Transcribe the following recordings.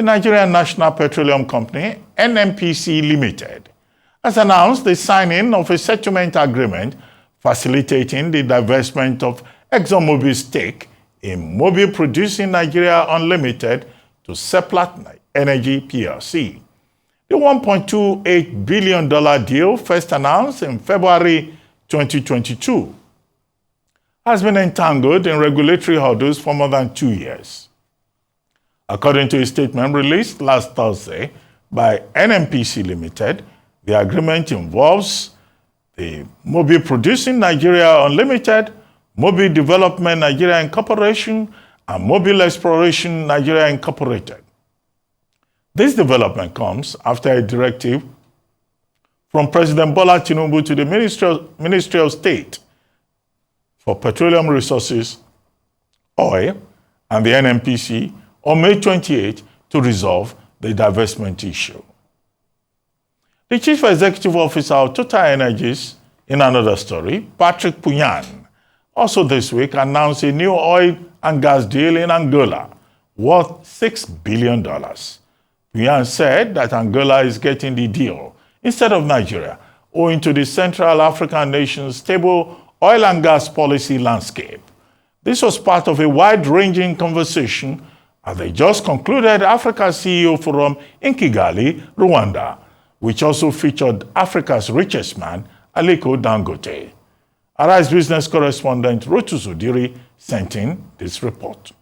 the Nigerian National Petroleum Company, NNPC Limited, has announced the signing of a settlement agreement facilitating the divestment of ExxonMobil's stake in Mobil Producing Nigeria Unlimited to Seplat Energy PLC. The $1.28 billion deal, first announced in February 2022, has been entangled in regulatory hurdles for more than 2 years. According to a statement released last Thursday by NNPC Limited, the agreement involves the Mobil Producing Nigeria Unlimited, Mobil Development Nigeria Incorporation, and Mobil Exploration Nigeria Incorporated. This development comes after a directive from President Bola Tinubu to the Ministry of State for Petroleum Resources, Oil, and the NNPC on May 28 to resolve the divestment issue. The Chief Executive Officer of TotalEnergies, in another story, Patrick Puyan, also this week announced a new oil and gas deal in Angola worth $6 billion. Puyan said that Angola is getting the deal instead of Nigeria, owing to the Central African nation's stable oil and gas policy landscape. This was part of a wide-ranging conversation at the just concluded Africa CEO Forum in Kigali, Rwanda, which also featured Africa's richest man, Aliko Dangote. Arise business correspondent Rotu Zudiri sent in this report.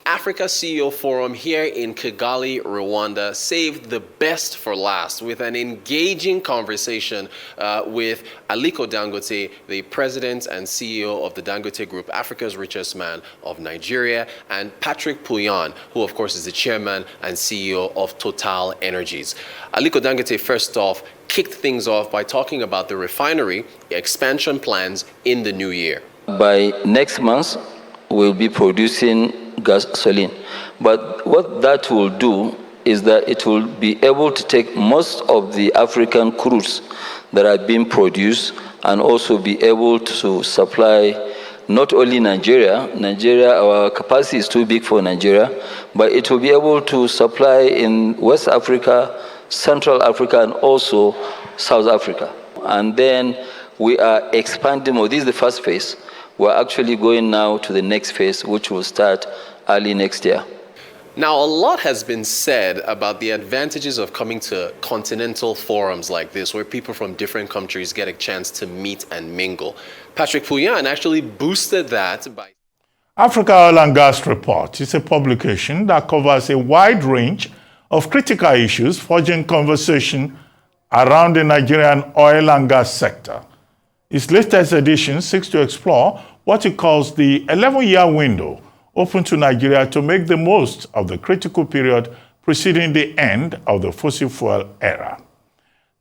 Africa CEO Forum here in Kigali, Rwanda, saved the best for last with an engaging conversation with Aliko Dangote, the president and CEO of the Dangote Group, Africa's richest man of Nigeria, and Patrick Puyan, who of course is the chairman and CEO of TotalEnergies. Aliko Dangote, first off, kicked things off by talking about the refinery expansion plans in the new year. By next month, we'll be producing gasoline. But what that will do is that it will be able to take most of the African crudes that are being produced and also be able to supply not only Nigeria. Our capacity is too big for Nigeria, but it will be able to supply in West Africa, Central Africa, and also South Africa. And then we are expanding more. This is the first phase. We're actually going now to the next phase, which will start early next year. Now, a lot has been said about the advantages of coming to continental forums like this, where people from different countries get a chance to meet and mingle. Patrick Puyan actually boosted that by... Africa Oil and Gas Report is a publication that covers a wide range of critical issues, forging conversation around the Nigerian oil and gas sector. Its latest edition seeks to explore what it calls the 11-year window open to Nigeria to make the most of the critical period preceding the end of the fossil fuel era.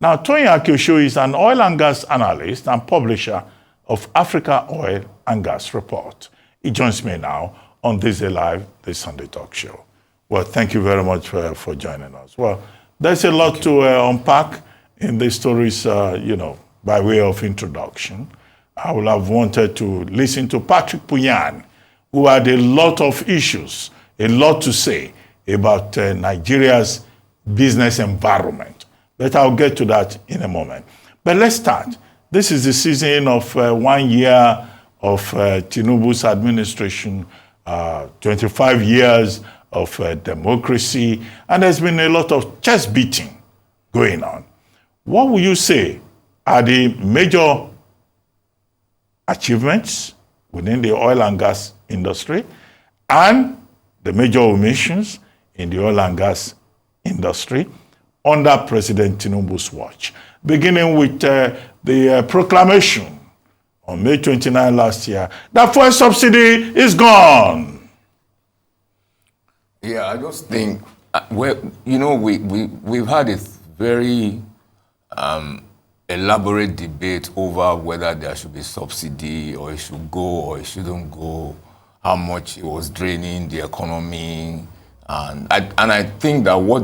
Now, Toyin Akinosho is an oil and gas analyst and publisher of Africa Oil and Gas Report. He joins me now on This Day Live, the Sunday Talk Show. Well, thank you very much for joining us. Well, there's a lot to unpack in these stories, by way of introduction. I would have wanted to listen to Patrick Puyan, who had a lot of issues, a lot to say about Nigeria's business environment. But I'll get to that in a moment. But let's start. This is the season of 1 year of Tinubu's administration, 25 years of democracy, and there's been a lot of chest beating going on. What would you say are the major achievements within the oil and gas industry and the major omissions in the oil and gas industry under President Tinubu's watch? Beginning with the proclamation on May 29 last year that fuel subsidy is gone. Yeah, I just think, we've had a very elaborate debate over whether there should be subsidy or it should go or it shouldn't go, how much it was draining the economy. And I think that what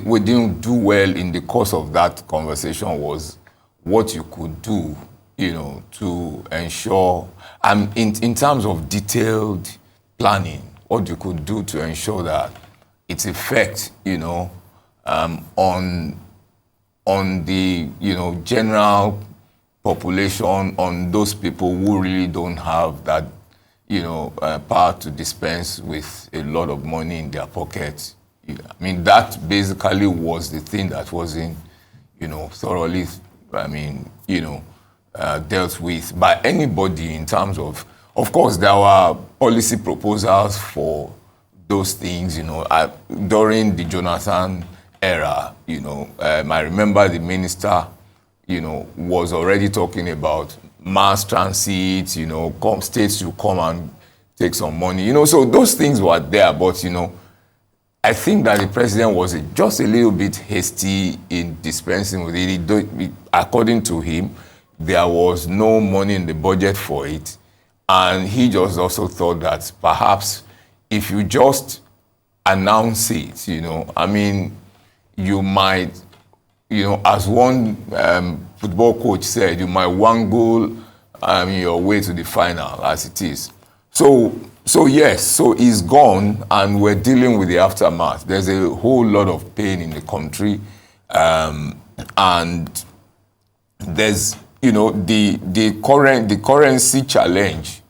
we didn't do well in the course of that conversation was what you could do, to ensure, in terms of detailed planning, what you could do to ensure that its effect, on the, general population, on those people who really don't have that, power to dispense with a lot of money in their pockets. I mean, that basically was the thing that wasn't, thoroughly, dealt with by anybody in terms of course, there were policy proposals for those things, during the Jonathan era, I remember the minister, was already talking about mass transit, states to come and take some money, so those things were there, but, I think that the president was just a little bit hasty in dispensing with it. According to him, there was no money in the budget for it. And he just also thought that perhaps if you just announce it, you might, as one football coach said, you might wangle your way to the final as it is. So yes, so he's gone and we're dealing with the aftermath. There's a whole lot of pain in the country. And there's, the currency challenge,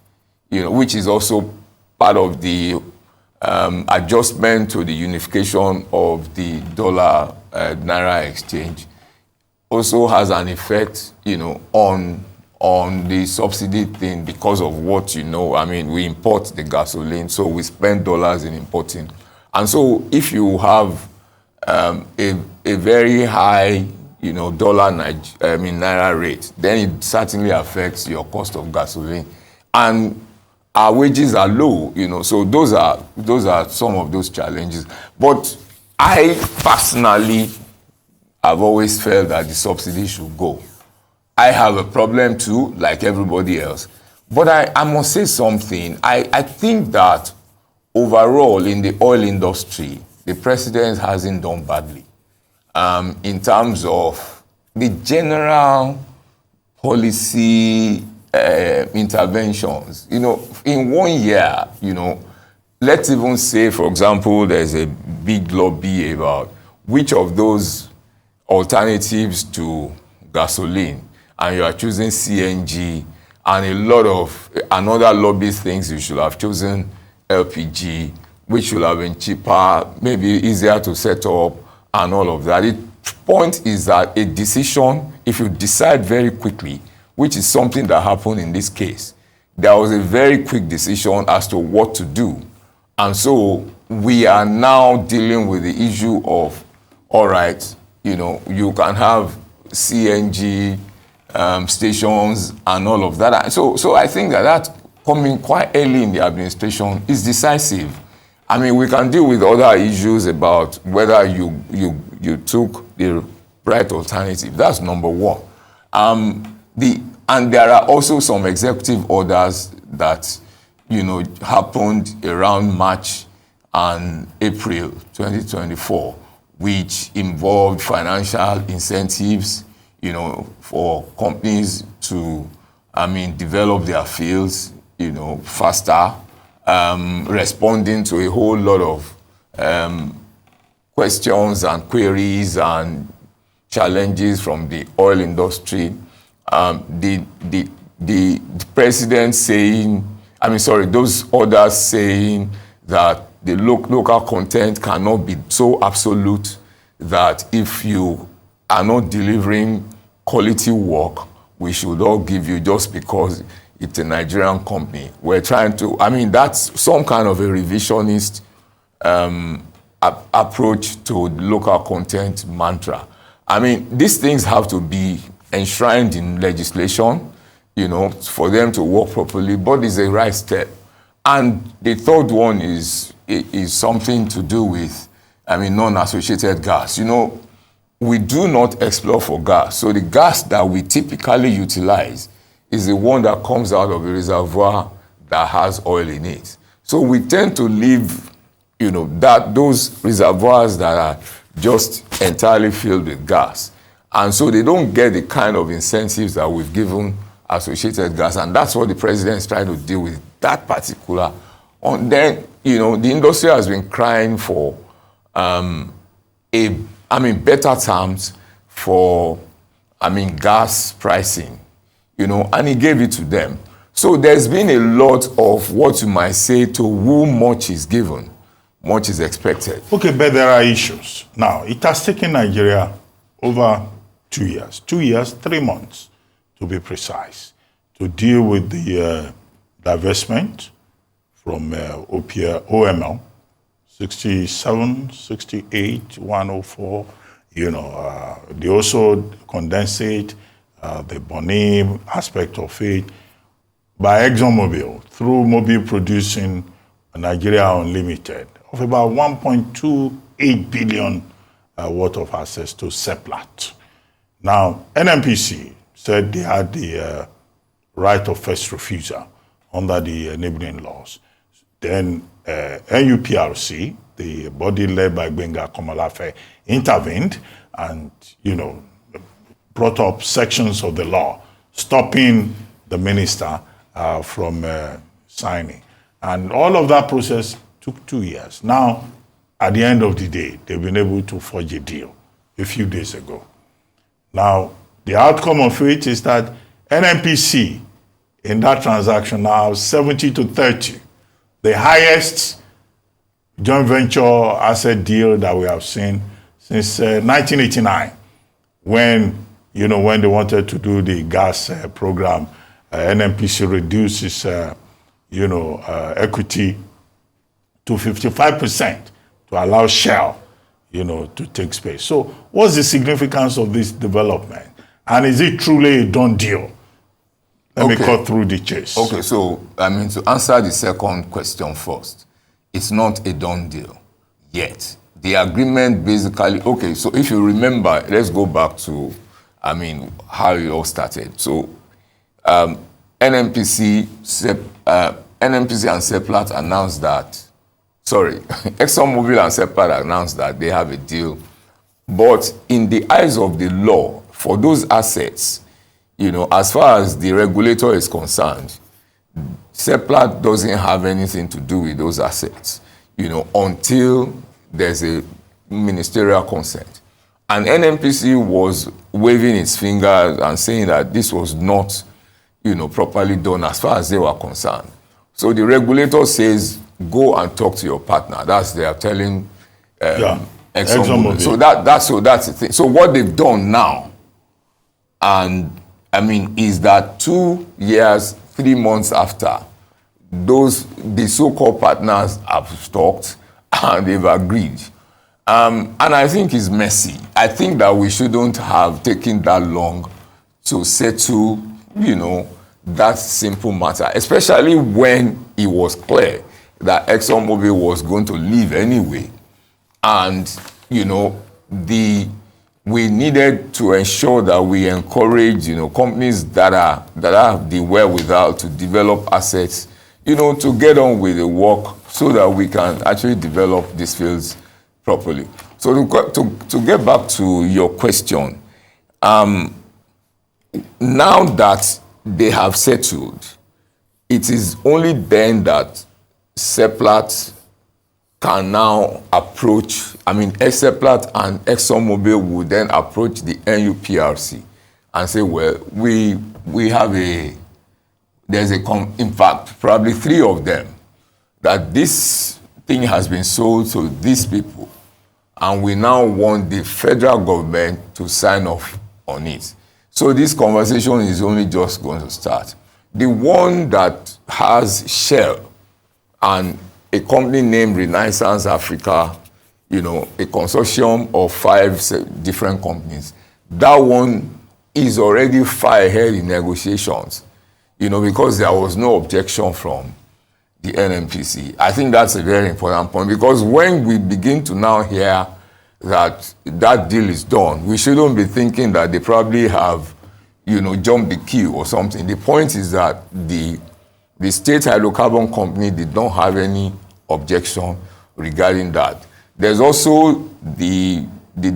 which is also part of the adjustment to the unification of the dollar Naira exchange, also has an effect, on the subsidy thing because of what, we import the gasoline, so we spend dollars in importing. And so if you have a very high, dollar Naira rate, then it certainly affects your cost of gasoline. And our wages are low, so those are some of those challenges. But I personally have always felt that the subsidy should go. I have a problem too, like everybody else. But I must say something. I think that overall in the oil industry, the president hasn't done badly in terms of the general policy interventions. In 1 year, let's even say, for example, there's a big lobby about which of those alternatives to gasoline, and you are choosing CNG, and a lot of another lobby thinks you should have chosen LPG, which should have been cheaper, maybe easier to set up, and all of that. The point is that a decision, if you decide very quickly, which is something that happened in this case, there was a very quick decision as to what to do. And so we are now dealing with the issue of, all right, you can have CNG stations and all of that. So I think that coming quite early in the administration is decisive. We can deal with other issues about whether you took the right alternative. That's number one. And there are also some executive orders that happened around March and April 2024, which involved financial incentives, for companies to, develop their fields, faster, responding to a whole lot of questions and queries and challenges from the oil industry. The president saying, those orders saying that the local content cannot be so absolute that if you are not delivering quality work, we should all give you just because it's a Nigerian company. We're trying to, that's some kind of a revisionist approach to the local content mantra. These things have to be enshrined in legislation, for them to work properly, but it's a right step. And the third one is something to do with, non-associated gas. We do not explore for gas. So the gas that we typically utilize is the one that comes out of a reservoir that has oil in it. So we tend to leave, those reservoirs that are just entirely filled with gas. And so they don't get the kind of incentives that we've given associated gas. And that's what the president is trying to deal with, that particular. And then, the industry has been crying for better terms for, gas pricing, and he gave it to them. So there's been a lot of what you might say to whom much is given, much is expected. Okay, but there are issues. Now, it has taken Nigeria over 2 years, 2 years, 3 months, to be precise, to deal with the divestment from OML, 67, 68, 104, they also condensate the Bonim aspect of it by ExxonMobil through Mobil Producing Nigeria Unlimited of about 1.28 billion worth of access to Seplat. Now, NNPC said they had the right of first refusal under the enabling laws. Then NUPRC, the body led by Benga Komalafe, intervened and, brought up sections of the law stopping the minister from signing. And all of that process took 2 years. Now, at the end of the day, they've been able to forge a deal a few days ago. Now, the outcome of it is that NNPC in that transaction now 70 to 30, the highest joint venture asset deal that we have seen since 1989, when they wanted to do the gas program. NNPC reduced its equity to 55% to allow Shell to take space. So what's the significance of this development? And is it truly a done deal? Let me cut through the chase. Okay, so to answer the second question first, it's not a done deal yet. The agreement basically, so if you remember, let's go back to, how it all started. So NNPC and Seplat announced that, ExxonMobil and Seplat announced that they have a deal. But in the eyes of the law, for those assets, as far as the regulator is concerned, Seplat doesn't have anything to do with those assets, until there's a ministerial consent. And NNPC was waving its fingers and saying that this was not, properly done as far as they were concerned. So the regulator says, go and talk to your partner. That's they are telling ExxonMobil. So that's the thing. So what they've done now, and is that 2 years, 3 months after, the so-called partners have talked and they've agreed. And I think it's messy. I think that we shouldn't have taken that long to settle, that simple matter, especially when it was clear that ExxonMobil was going to leave anyway. And, we needed to ensure that we encourage, companies that have the wherewithal to develop assets, to get on with the work so that we can actually develop these fields properly. So to get back to your question, now that they have settled, it is only then that Seplat can now approach, Seplat and ExxonMobil would then approach the NUPRC and say, well, we have in fact, probably 3 of them, that this thing has been sold to these people, and we now want the federal government to sign off on it. So this conversation is only just going to start. The one that has Shell and a company named Renaissance Africa, a consortium of 5 different companies, that one is already far ahead in negotiations, because there was no objection from the NNPC. I think that's a very important point, because when we begin to now hear that deal is done, we shouldn't be thinking that they probably have, jumped the queue or something. The point is that the state hydrocarbon company did not have any objection regarding that. There's also the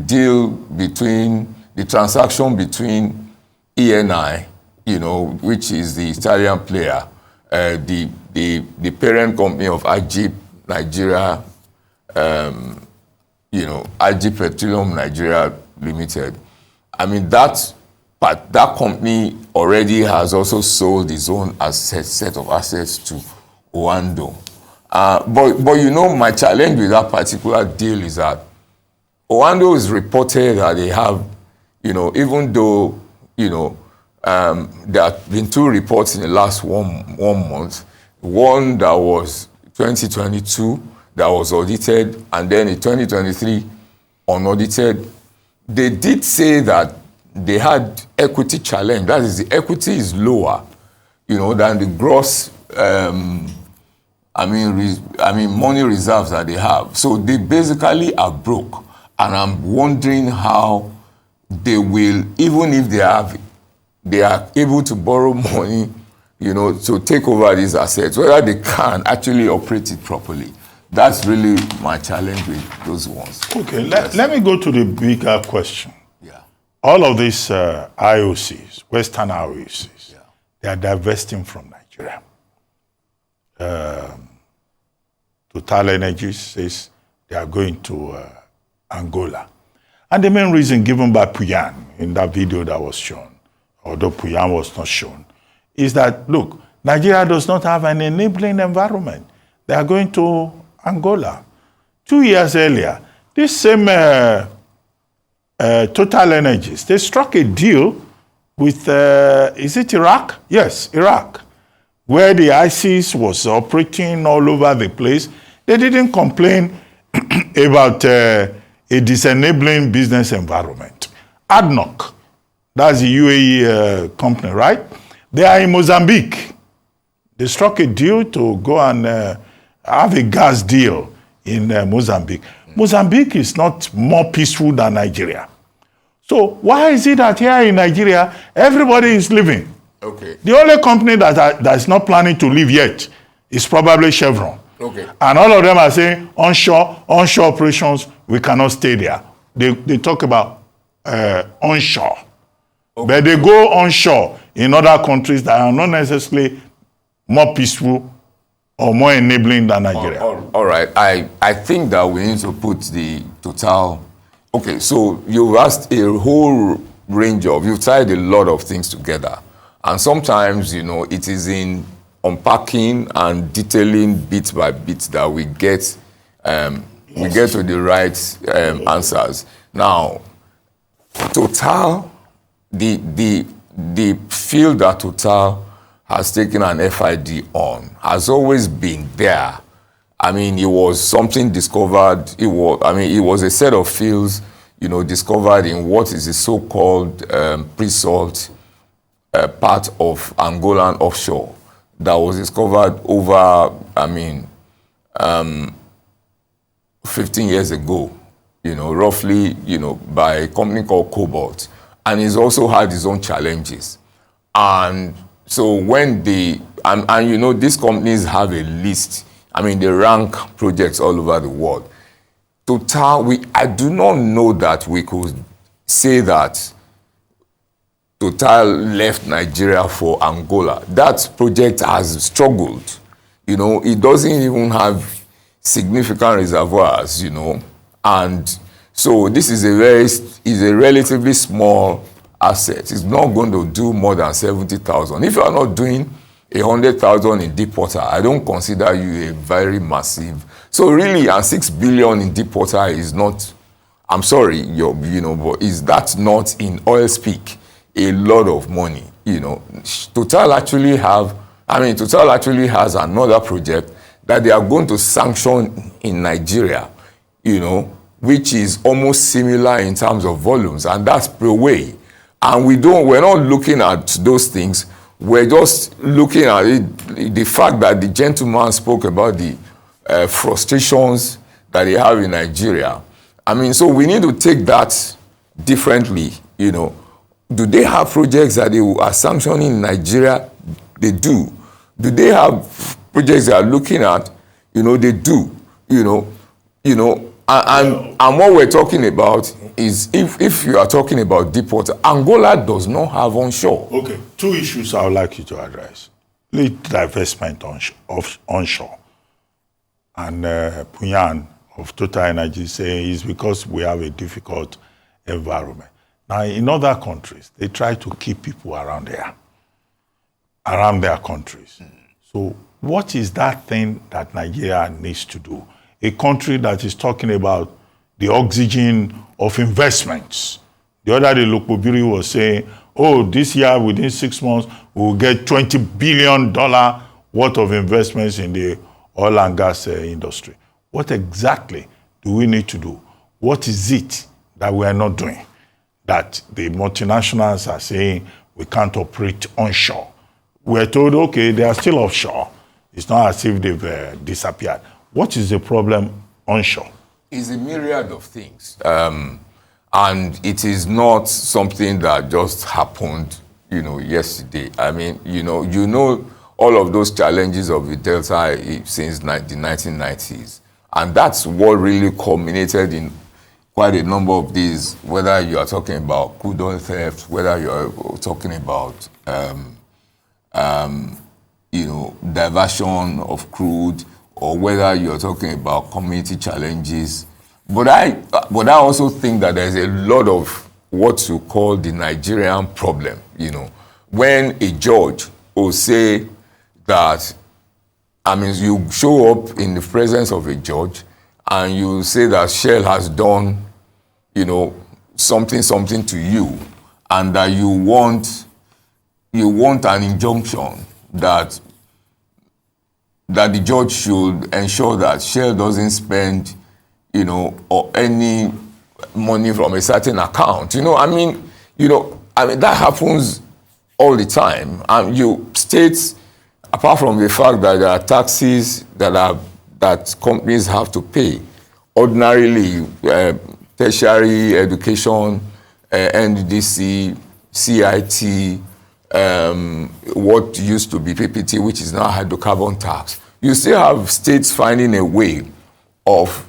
deal between, the transaction between ENI, which is the Italian player, the parent company of Ajib Nigeria, IG Petroleum Nigeria Limited, I mean, that company already has also sold its own set of assets to Oando. But my challenge with that particular deal is that Oando is reported that they have, even though, there have been 2 reports in the last one month. One that was 2022 that was audited, and then in 2023 unaudited. They did say that they had equity challenge. That is, the equity is lower, than the gross, money reserves that they have. So they basically are broke, and I'm wondering how they will, even if they are able to borrow money, to take over these assets, whether they can actually operate it properly. That's really my challenge with those ones. Okay, let me go to the bigger question. Yeah. All of these IOCs, Western IOCs, they are divesting from Nigeria. TotalEnergies says they are going to Angola. And the main reason given by Puyan in that video that was shown, although Puyan was not shown, is that, look, Nigeria does not have an enabling environment. They are going to Angola. 2 years earlier, this same TotalEnergies, they struck a deal with, is it Iraq? Yes, Iraq, where the ICs was operating all over the place. They didn't complain about a disenabling business environment. ADNOC, that's the UAE company, right? They are in Mozambique. They struck a deal to go and have a gas deal in Mozambique. Mozambique is not more peaceful than Nigeria. So why is it that here in Nigeria, everybody is leaving? Okay. The only company that is not planning to leave yet is probably Chevron. Okay. And all of them are saying onshore operations, we cannot stay there. They talk about onshore. Okay. But they go onshore in other countries that are not necessarily more peaceful or more enabling than Nigeria. All right. I think that we need to put the Total. Okay, so you've asked a whole range of, you've tied a lot of things together. And sometimes, it is in unpacking and detailing bit by bit that we get to the right answers. Now, Total, the field that Total has taken an FID on has always been there. I mean, it was something discovered. It was a set of fields, discovered in what is the so-called pre-salt part of Angolan offshore that was discovered over, 15 years ago, roughly, by a company called Cobalt. And he's also had his own challenges. And so when these companies have a list, they rank projects all over the world. Total, I do not know that we could say that Total left Nigeria for Angola. That project has struggled. It doesn't even have significant reservoirs, and so this is a relatively small asset. It's not going to do more than 70,000. If you are not doing 100,000 in deep water, I don't consider you a very massive. So really, and 6 billion in deep water is not, I'm sorry, but is that not in oil speak a lot of money? Total actually has another project that they are going to sanction in Nigeria, which is almost similar in terms of volumes, and that's per way. And we're not looking at those things. We're just looking at it, the fact that the gentleman spoke about the frustrations that they have in Nigeria. So we need to take that differently, Do they have projects that they are sanctioning in Nigeria? They do. Do they have projects they are looking at? They do. And what we're talking about is if you are talking about deep water, Angola does not have onshore. Okay, 2 issues I would like you to address. Lead divestment onshore. And Puyan of TotalEnergies say is because we have a difficult environment. Now, in other countries, they try to keep people around there, around their countries. So what is that thing that Nigeria needs to do? A country that is talking about the oxygen of investments. The other day, Lokobiri was saying, oh, this year, within 6 months, we'll get $20 billion worth of investments in the oil and gas industry. What exactly do we need to do? What is it that we are not doing? That the multinationals are saying we can't operate onshore. We're told, okay, they are still offshore. It's not as if they've disappeared. What is the problem onshore? It's a myriad of things. And it is not something that just happened, yesterday. I mean, you know all of those challenges of the Delta since the 1990s. And that's what really culminated in quite a number of these, whether you are talking about crude oil theft, whether you are talking about, diversion of crude, or whether you're talking about community challenges. But I also think that there's a lot of what you call the Nigerian problem, when a judge will say that, you show up in the presence of a judge and you say that Shell has done, something to you, and that you want an injunction that the judge should ensure that Shell doesn't spend, or any money from a certain account. That happens all the time. And states, apart from the fact that there are taxes that companies have to pay, ordinarily, tertiary education, NDDC, CIT, what used to be PPT, which is now hydrocarbon tax. You still have states finding a way of,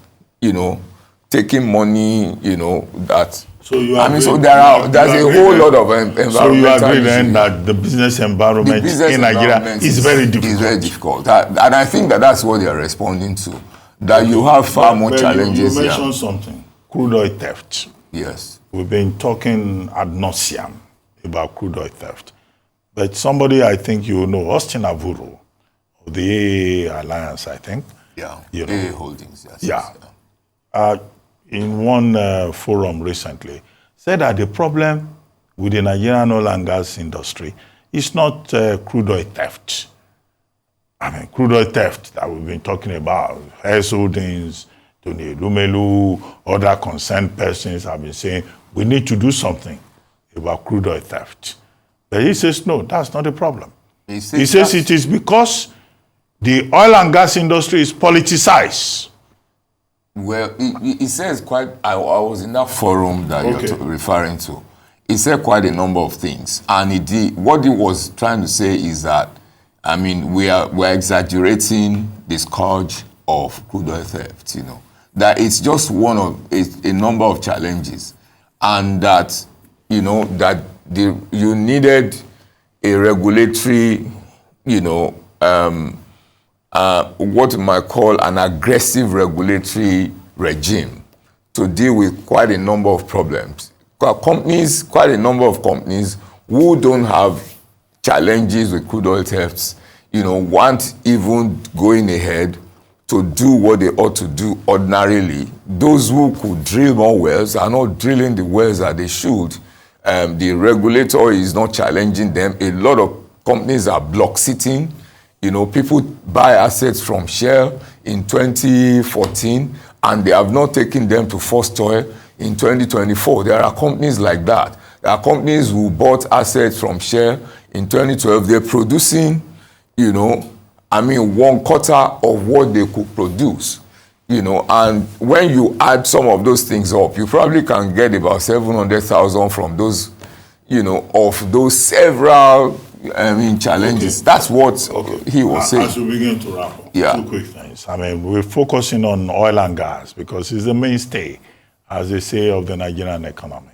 taking money, that. So you agree, there's a whole lot of environmental. So you agree then that the business environment in Nigeria is very difficult. Is very difficult, and I think that's what they are responding to. That you have far more challenges. You mentioned something, crude oil theft. Yes, we've been talking ad nauseum about crude oil theft, but somebody I think Austin Avuru of the AA Alliance, I think. Yeah, AA Holdings. Yes. Yeah. In one forum recently, said that the problem with the Nigerian oil and gas industry is not crude oil theft. Crude oil theft that we've been talking about, Hess Holdings, Tony Lumelu, other concerned persons have been saying, we need to do something about crude oil theft. But he says, no, that's not the problem. He says it is because the oil and gas industry is politicized. Well, he says I was in that forum that you're referring to. He said quite a number of things. And what he was trying to say is that, we're exaggerating the scourge of crude oil theft, That it's just one of a number of challenges. And that, that you needed a regulatory, what you might call an aggressive regulatory regime to deal with quite a number of problems. Quite a number of companies who don't have challenges with crude oil thefts, weren't even going ahead to do what they ought to do ordinarily. Those who could drill more wells are not drilling the wells that they should. The regulator is not challenging them. A lot of companies are block sitting. People buy assets from Shell in 2014 and they have not taken them to first oil in 2024. There are companies like that. There are companies who bought assets from Shell in 2012. They're producing, 1/4 of what they could produce. And when you add some of those things up, you probably can get about 700,000 from those, of those several challenges. Okay. That's what he was saying. As we begin to wrap up, two quick things. We're focusing on oil and gas because it's the mainstay, as they say, of the Nigerian economy.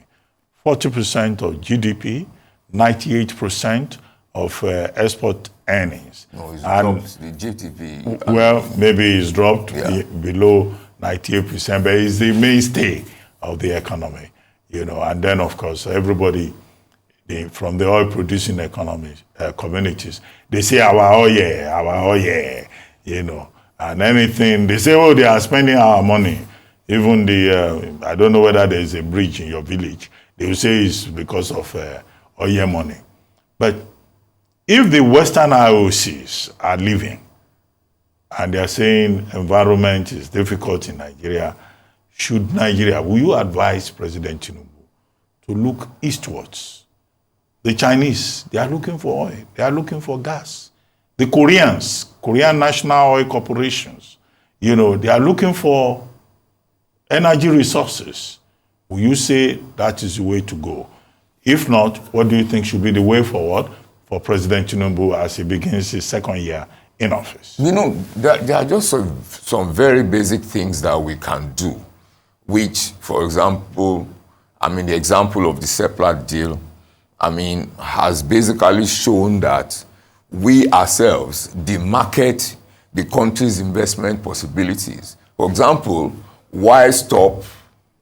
40% of GDP, 98% of export earnings. No, it's dropped. The GDP. Well, maybe it's dropped below 98%, but it's the mainstay of the economy, And then, of course, everybody from the oil-producing economies, communities, they say, our oil, And anything, they say, oh, they are spending our money. Even I don't know whether there is a bridge in your village. They will say it's because of oil money. But if the Western IOCs are leaving, and they are saying environment is difficult in Nigeria, will you advise President Tinubu to look eastwards? The Chinese, they are looking for oil. They are looking for gas. The Korean National Oil Corporations, they are looking for energy resources. Will you say that is the way to go? If not, what do you think should be the way forward for President Tinubu as he begins his second year in office? There are just some very basic things that we can do, which, for example, the example of the CEPLAT deal, has basically shown that we ourselves demarcate the country's investment possibilities. For example, why stop,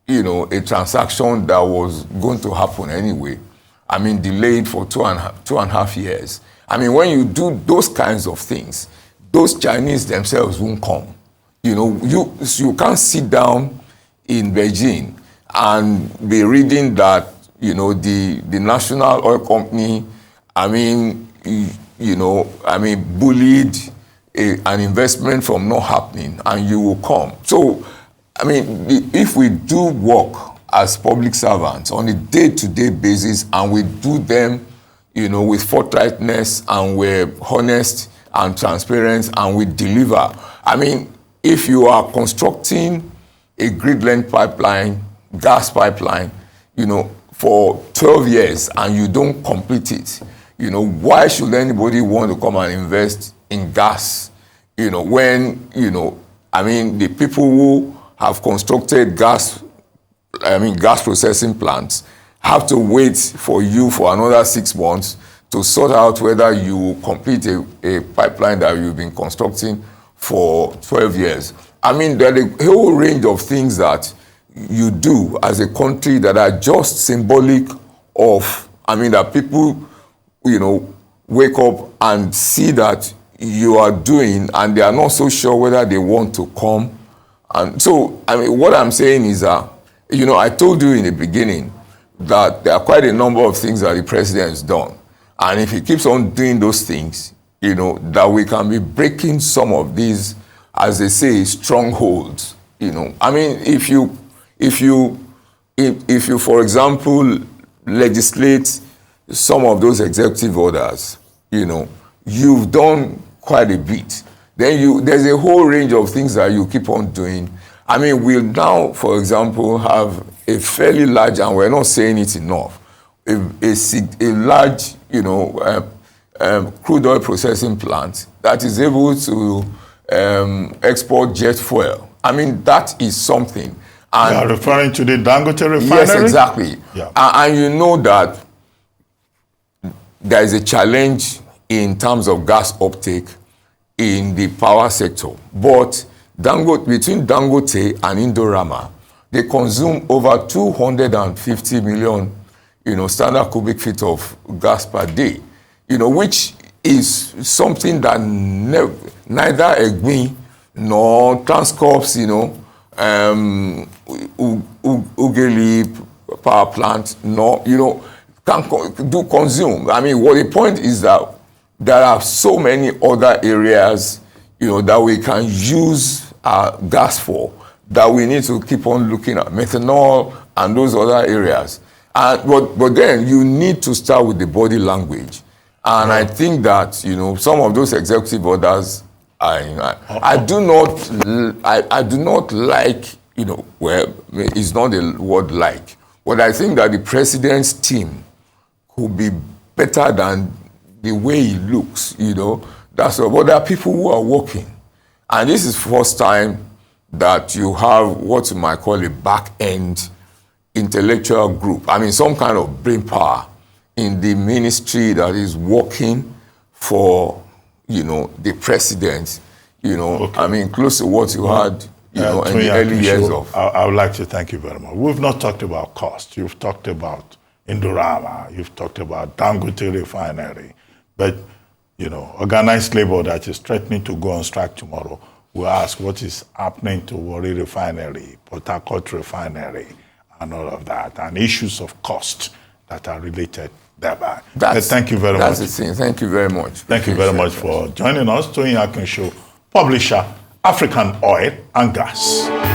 a transaction that was going to happen anyway? Delayed for two and a half years. When you do those kinds of things, those Chinese themselves won't come. You can't sit down in Beijing and be reading that, the national oil company, bullied an investment from not happening, and you will come. So, if we do work as public servants on a day-to-day basis, and we do them, with forthrightness, and we're honest and transparent, and we deliver. If you are constructing a grid-length pipeline, gas pipeline, for 12 years, and you don't complete it, why should anybody want to come and invest in gas? When, the people who have constructed gas processing plants have to wait for you for another 6 months to sort out whether you will complete a pipeline that you've been constructing for 12 years. There are a whole range of things that you do as a country that are just symbolic of, that people, wake up and see that you are doing, and they are not so sure whether they want to come. And so, what I'm saying is that, I told you in the beginning that there are quite a number of things that the president has done. And if he keeps on doing those things, that we can be breaking some of these, as they say, strongholds. If you, for example, legislate some of those executive orders, you've done quite a bit. Then there's a whole range of things that you keep on doing. We'll now, for example, have a fairly large, and we're not saying it enough, a large, crude oil processing plant that is able to export jet fuel. That is something. And you are referring to the Dangote refinery? Yes, exactly. Yeah. And you know that there is a challenge in terms of gas uptake in the power sector. But between Dangote and Indorama, they consume over 250 million, standard cubic feet of gas per day, which is something that neither Egbin nor Transcorp's, Ugeli power plant, nor, can do consume. What the point is that there are so many other areas, that we can use gas for, that we need to keep on looking at methanol and those other areas. But then you need to start with the body language. And I think that, some of those executive orders, I do not like, it's not a word like, but I think that the president's team could be better than the way he looks, That's all. But there are people who are working. And this is the first time that you have what you might call a back-end intellectual group. Some kind of brain power in the ministry that is working for, the president, Okay. close to what you had, in the Toyin early years Akinosho, of. I would like to thank you very much. We've not talked about cost. You've talked about Indorama. You've talked about Dangote refinery. But, organized labor that is threatening to go on strike tomorrow will ask what is happening to Warri refinery, Port Harcourt refinery, and all of that, and issues of cost that are related thereby. Thank you very much. That's the thing. Thank you very much. Thank you very much for joining us. Toyin Akinosho, publisher, African Oil and Gas.